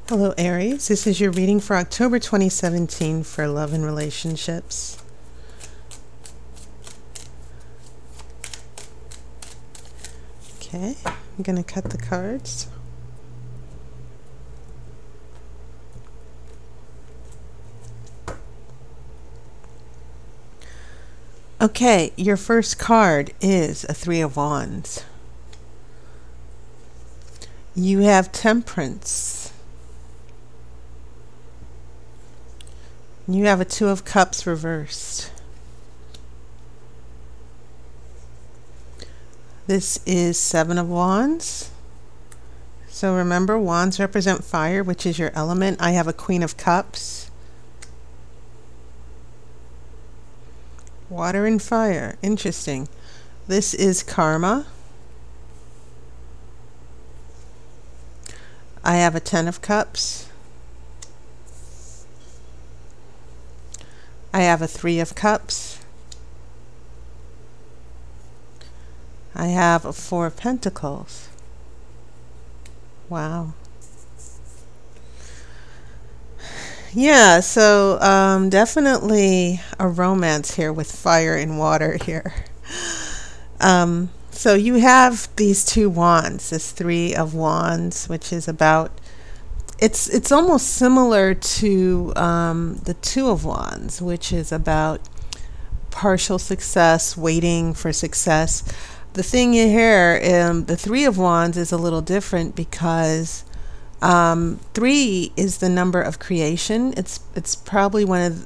Hello Aries, this is your reading for October 2017 for love and relationships. Okay, I'm going to cut the cards. Okay, your first card is a Three of Wands. You have Temperance. You have a Two of Cups reversed. This is Seven of Wands. So remember, wands represent fire, which is your element. I have a Queen of Cups. Water and fire. Interesting. This is karma. I have a Ten of Cups. I have a Three of Cups. I have a Four of Pentacles. Wow. Yeah, so definitely a romance here with fire and water here. So you have these two wands, this Three of Wands, which is about, it's almost similar to the Two of Wands, which is about partial success, waiting for success. The thing here, the Three of Wands is a little different because three is the number of creation. It's probably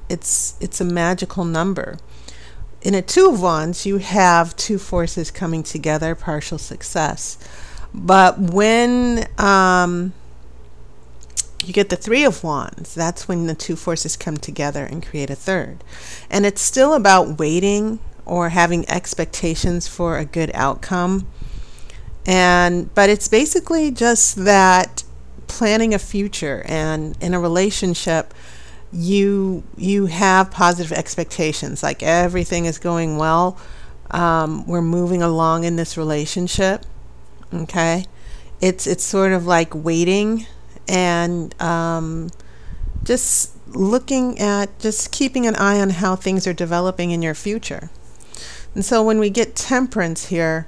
it's a magical number. In a Two of Wands, you have two forces coming together, partial success. But when you get the Three of Wands, that's when the two forces come together and create a third. And it's still about waiting or having expectations for a good outcome. But it's basically just that planning a future, and in a relationship you have positive expectations, like everything is going well, we're moving along in this relationship. Okay, it's sort of like waiting and just looking at, just keeping an eye on how things are developing in your future. And so when we get Temperance here,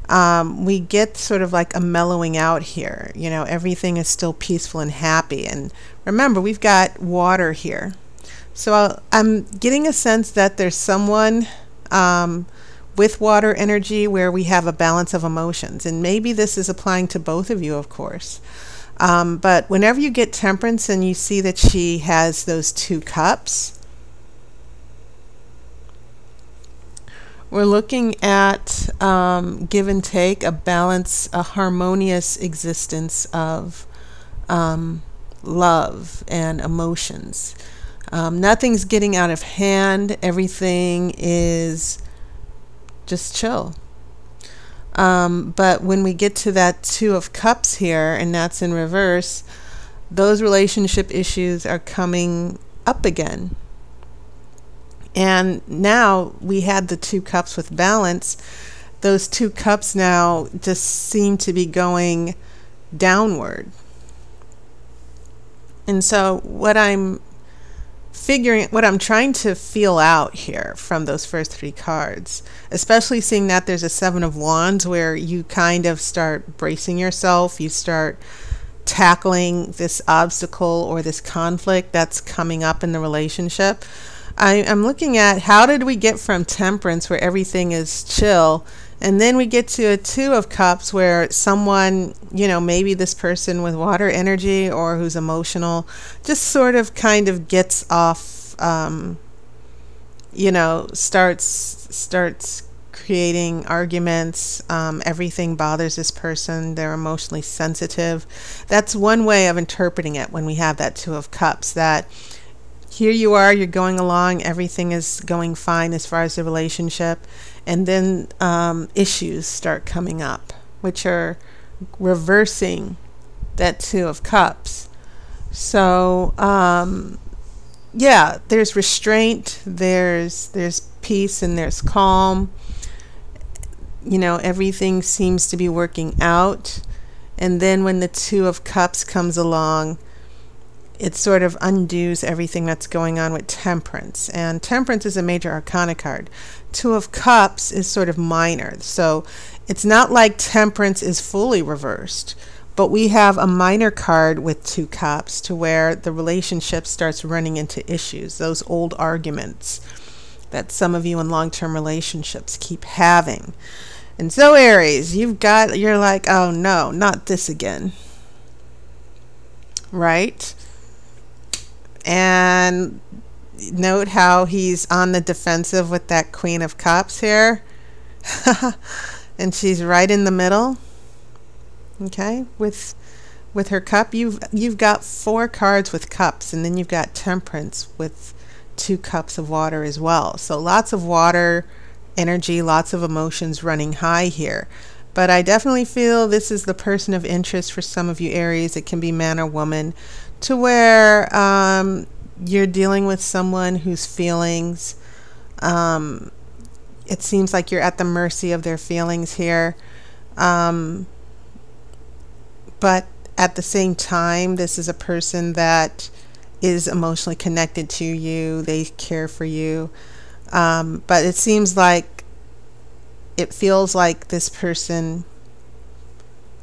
we get sort of like a mellowing out here. You know, everything is still peaceful and happy. And remember, we've got water here. So I'm getting a sense that there's someone with water energy where we have a balance of emotions. And maybe this is applying to both of you, of course. But whenever you get Temperance and you see that she has those two cups, we're looking at give and take, a balance, a harmonious existence of love and emotions. Nothing's getting out of hand. Everything is just chill. But when we get to that Two of Cups here, and that's in reverse, those relationship issues are coming up again. And now we had the Two Cups with balance. Those two cups now just seem to be going downward. And so what I'm trying to feel out here from those first three cards, especially seeing that there's a Seven of Wands where you kind of start bracing yourself, you start tackling this obstacle or this conflict that's coming up in the relationship. I'm looking at, how did we get from Temperance where everything is chill, and then we get to a Two of Cups where someone, you know, maybe this person with water energy or who's emotional, just sort of kind of gets off, you know, starts creating arguments. Everything bothers this person. They're emotionally sensitive. That's one way of interpreting it when we have that Two of Cups, that here you are, you're going along, everything is going fine as far as the relationship, and then issues start coming up, which are reversing that Two of Cups. So yeah, there's restraint, there's peace, and there's calm. You know, everything seems to be working out. And then when the Two of Cups comes along, it sort of undoes everything that's going on with Temperance. And Temperance is a major arcana card. Two of Cups is sort of minor. So it's not like Temperance is fully reversed, but we have a minor card with Two Cups to where the relationship starts running into issues, those old arguments that some of you in long-term relationships keep having. And so Aries, you're like, oh no, not this again. Right? And note how he's on the defensive with that Queen of Cups here. And she's right in the middle. Okay, with her cup, you've got 4 cards with cups, and then you've got Temperance with 2 cups of water as well. So lots of water energy, lots of emotions running high here. But I definitely feel this is the person of interest for some of you Aries. It can be man or woman, to where you're dealing with someone whose feelings, it seems like you're at the mercy of their feelings here. But at the same time, this is a person that is emotionally connected to you. They care for you. But it seems like, it feels like this person,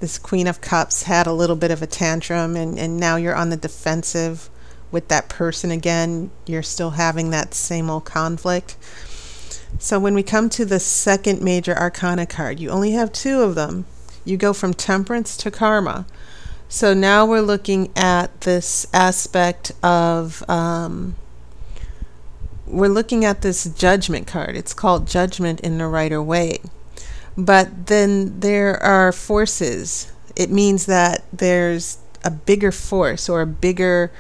this Queen of Cups, had a little bit of a tantrum, and now you're on the defensive with that person again. You're still having that same old conflict. So when we come to the second major arcana card, you only have 2 of them. You go from Temperance to Karma. So now we're looking at this aspect of, we're looking at this Judgment card. It's called Judgment in the Rider Waite. But then there are forces. It means that there's a bigger force or a bigger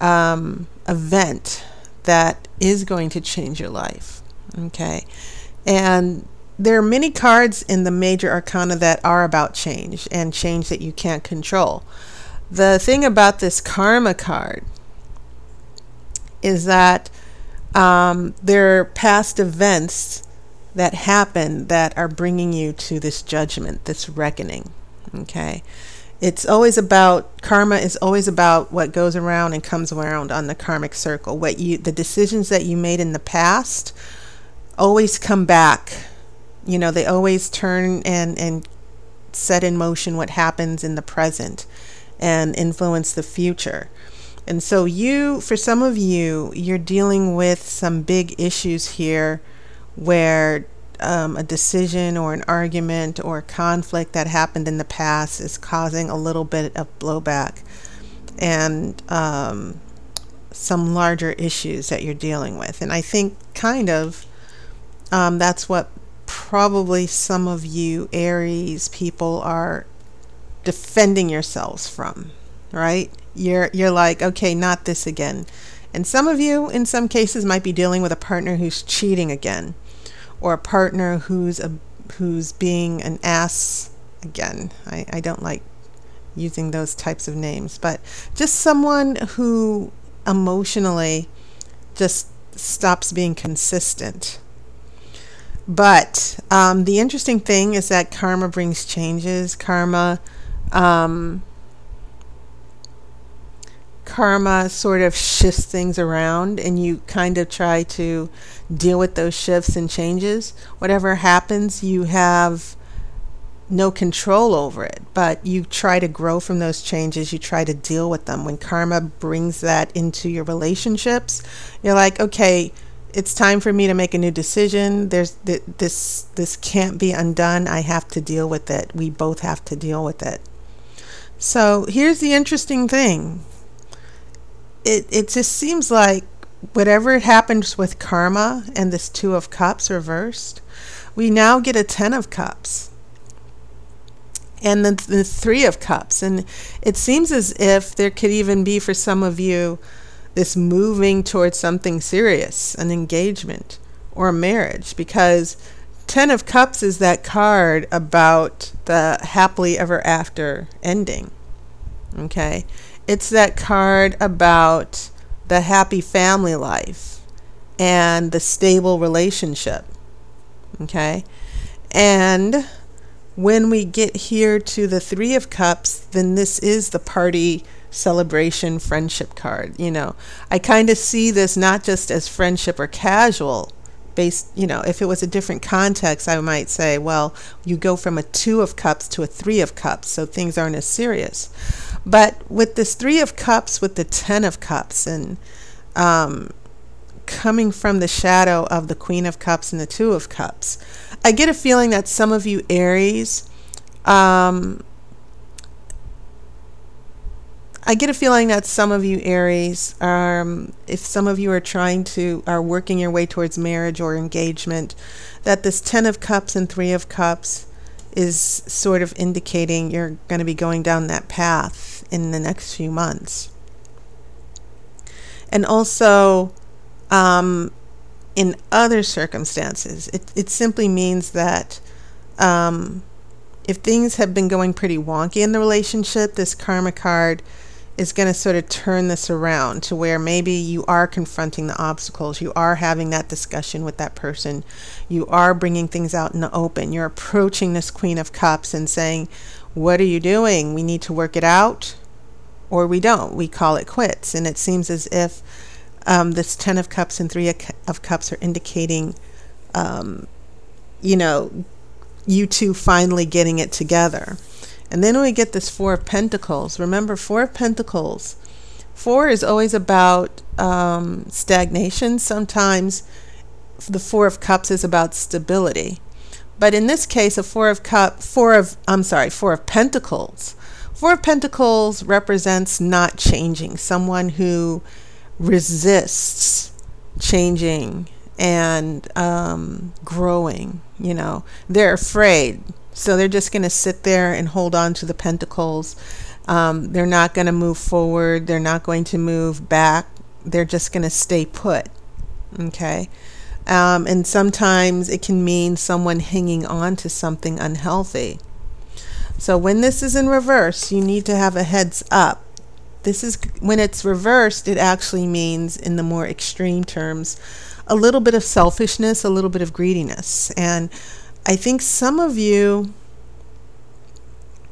event that is going to change your life. Okay. And there are many cards in the major arcana that are about change, and change that you can't control. The thing about this Karma card is that there are past events that happen that are bringing you to this judgment, this reckoning. Okay. It's always about, karma is always about what goes around and comes around on the karmic circle. The decisions that you made in the past always come back. You know, they always turn and set in motion what happens in the present and influence the future. And so for some of you, you're dealing with some big issues here where a decision or an argument or a conflict that happened in the past is causing a little bit of blowback and some larger issues that you're dealing with. And I think that's what probably some of you Aries people are defending yourselves from, right? You're like, okay, not this again. And some of you, in some cases, might be dealing with a partner who's cheating again, or a partner who's being an ass again. I don't like using those types of names, but just someone who emotionally just stops being consistent. But the interesting thing is that karma brings changes. Karma sort of shifts things around, and you kind of try to deal with those shifts and changes. Whatever happens, you have no control over it, but you try to grow from those changes. You try to deal with them. When karma brings that into your relationships, you're like, okay, it's time for me to make a new decision. This can't be undone. I have to deal with it. We both have to deal with it. So here's the interesting thing. It just seems like whatever happens with karma and this 2 of Cups reversed, we now get a 10 of Cups and then the 3 of Cups. And it seems as if there could even be, for some of you, this moving towards something serious, an engagement or a marriage, because 10 of Cups is that card about the happily ever after ending. Okay. It's that card about the happy family life and the stable relationship. Okay. And when we get here to the 3 of Cups, then this is the party celebration friendship card. You know, I kind of see this not just as friendship or casual based, you know, if it was a different context, I might say, well, you go from a 2 of cups to a 3 of cups, so things aren't as serious. But with this 3 of cups, with the 10 of cups, and coming from the shadow of the Queen of Cups and the 2 of Cups, I get a feeling that some of you Aries, if some of you are working your way towards marriage or engagement, that this 10 of Cups and 3 of Cups is sort of indicating you're going to be going down that path in the next few months. And also, in other circumstances, it simply means that if things have been going pretty wonky in the relationship, this karma card is going to sort of turn this around to where maybe you are confronting the obstacles, you are having that discussion with that person, you are bringing things out in the open, you're approaching this Queen of Cups and saying, what are you doing? We need to work it out, or we don't. We call it quits. And it seems as if this 10 of Cups and 3 of Cups are indicating, you know, you two finally getting it together. And then we get this 4 of Pentacles. Remember, 4 of Pentacles, 4 is always about stagnation. Sometimes the 4 of Cups is about stability. But in this case, a 4 of Pentacles. 4 of Pentacles represents not changing, someone who resists changing and growing. You know, they're afraid. So they're just going to sit there and hold on to the pentacles. They're not going to move forward. They're not going to move back. They're just going to stay put. Okay. And sometimes it can mean someone hanging on to something unhealthy. So when this is in reverse, you need to have a heads up. This is when it's reversed, it actually means, in the more extreme terms, a little bit of selfishness, a little bit of greediness. And I think some of you,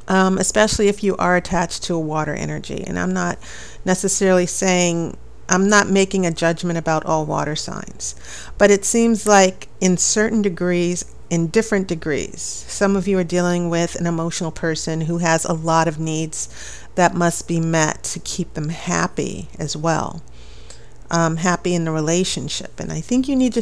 especially if you are attached to a water energy, and I'm not necessarily saying, I'm not making a judgment about all water signs, but it seems like in certain degrees, in different degrees, some of you are dealing with an emotional person who has a lot of needs that must be met to keep them happy as well, happy in the relationship. And I think you need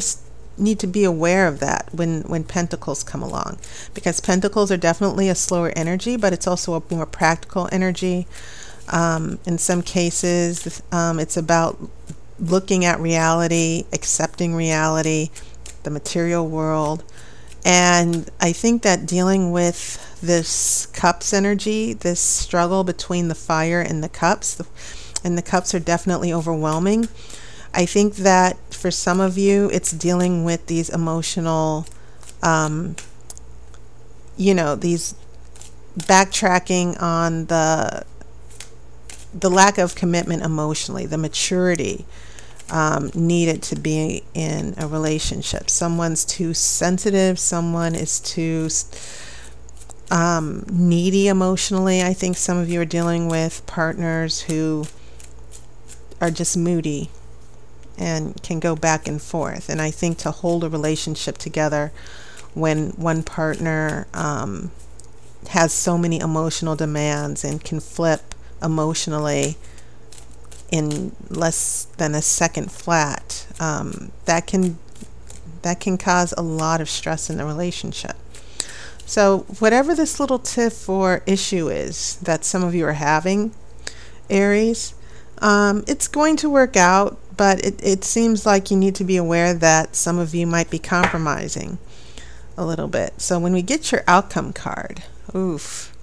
to be aware of that when Pentacles come along, because Pentacles are definitely a slower energy, but it's also a more practical energy. In some cases, it's about looking at reality, accepting reality, the material world. And I think that dealing with this Cups energy, this struggle between the fire and the Cups, and the Cups are definitely overwhelming. I think that for some of you, it's dealing with these emotional, you know, these backtracking on the lack of commitment emotionally, the maturity needed to be in a relationship. Someone's too sensitive, someone is too needy emotionally. I think some of you are dealing with partners who are just moody and can go back and forth. And I think to hold a relationship together when one partner has so many emotional demands and can flip emotionally in less than a second flat, that can cause a lot of stress in the relationship. So whatever this little tiff or issue is that some of you are having, Aries, it's going to work out, but it seems like you need to be aware that some of you might be compromising a little bit. So when we get your outcome card, oof,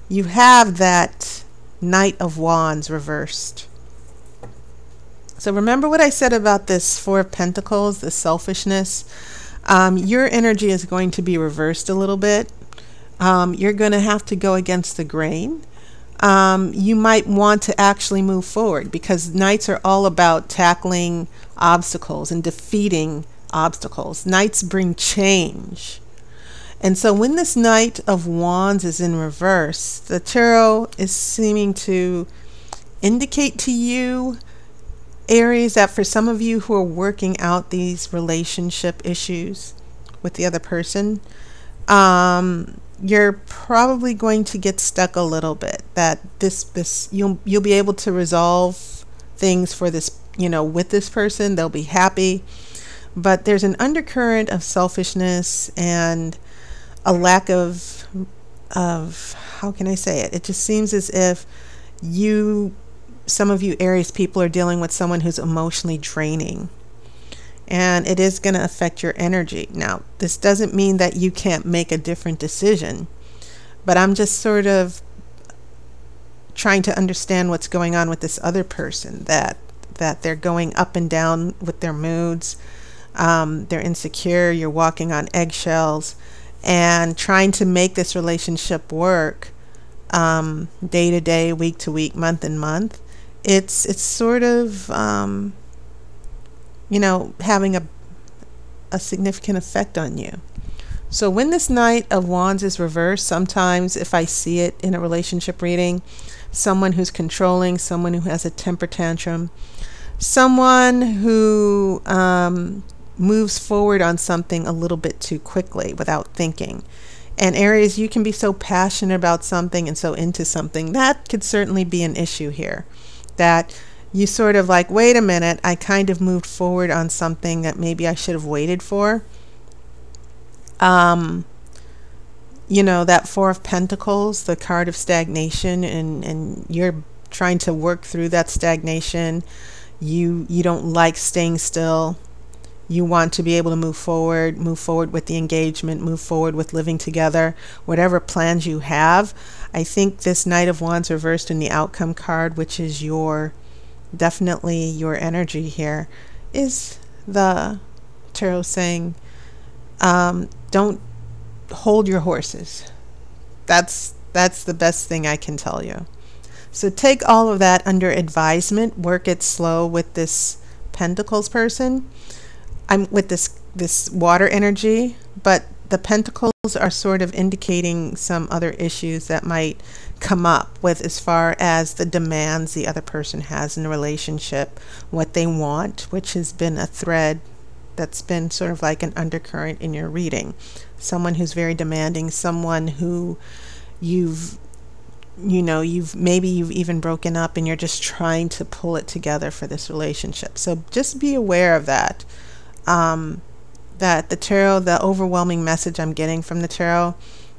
you have that Knight of Wands reversed. So remember what I said about this 4 of Pentacles, the selfishness. Your energy is going to be reversed a little bit. You're going to have to go against the grain. You might want to actually move forward, because Knights are all about tackling obstacles and defeating obstacles. Knights bring change. And so when this Knight of Wands is in reverse, the tarot is seeming to indicate to you, Aries, that for some of you who are working out these relationship issues with the other person, you're probably going to get stuck a little bit. That this you'll be able to resolve things for this, with this person. They'll be happy, but there's an undercurrent of selfishness and a lack of how can I say it? It just seems as if some of you Aries people are dealing with someone who's emotionally draining, and it is going to affect your energy. Now, this doesn't mean that you can't make a different decision, but I'm just sort of trying to understand what's going on with this other person, that they're going up and down with their moods. They're insecure. You're walking on eggshells and trying to make this relationship work day to day, week to week, month and month. It's sort of having a significant effect on you. So when this Knight of Wands is reversed, sometimes if I see it in a relationship reading, someone who's controlling, someone who has a temper tantrum, someone who moves forward on something a little bit too quickly without thinking. And Aries, you can be so passionate about something and so into something. That could certainly be an issue here. That you sort of like, wait a minute, I kind of moved forward on something that maybe I should have waited for. That Four of Pentacles, the card of stagnation, and you're trying to work through that stagnation. You don't like staying still. You want to be able to move forward with the engagement, move forward with living together, whatever plans you have. I think this Knight of Wands reversed in the outcome card, which is definitely your energy here, is the tarot saying, don't hold your horses. That's the best thing I can tell you. So take all of that under advisement, work it slow with this Pentacles person. I'm with this water energy, but the Pentacles are sort of indicating some other issues that might come up with as far as the demands the other person has in the relationship, what they want, which has been a thread that's been sort of like an undercurrent in your reading. Someone who's very demanding, someone who you've even broken up and you're just trying to pull it together for this relationship. So just be aware of that. That the tarot, the overwhelming message I'm getting from the tarot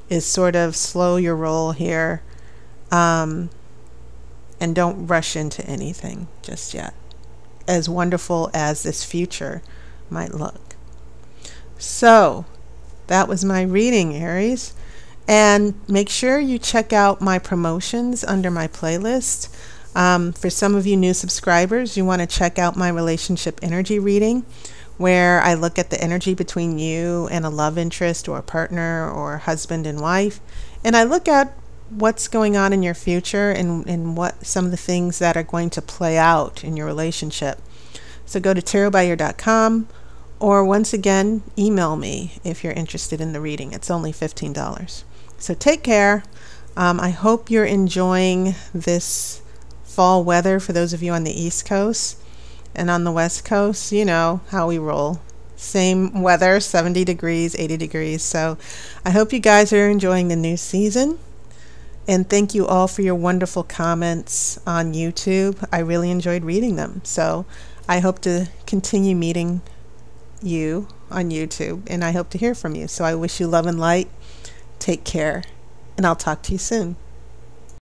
is sort of slow your roll here, and don't rush into anything just yet, as wonderful as this future might look. So that was my reading, Aries, and make sure you check out my promotions under my playlist. For some of you new subscribers, you want to check out my relationship energy reading, where I look at the energy between you and a love interest or a partner or husband and wife, and I look at what's going on in your future and what some of the things that are going to play out in your relationship. So go to tarotbyer.com, or once again, email me if you're interested in the reading. It's only $15. So take care. I hope you're enjoying this fall weather for those of you on the East Coast. And on the West Coast, you know how we roll. Same weather, 70 degrees, 80 degrees. So I hope you guys are enjoying the new season. And thank you all for your wonderful comments on YouTube. I really enjoyed reading them. So I hope to continue meeting you on YouTube, and I hope to hear from you. So I wish you love and light. Take care, and I'll talk to you soon.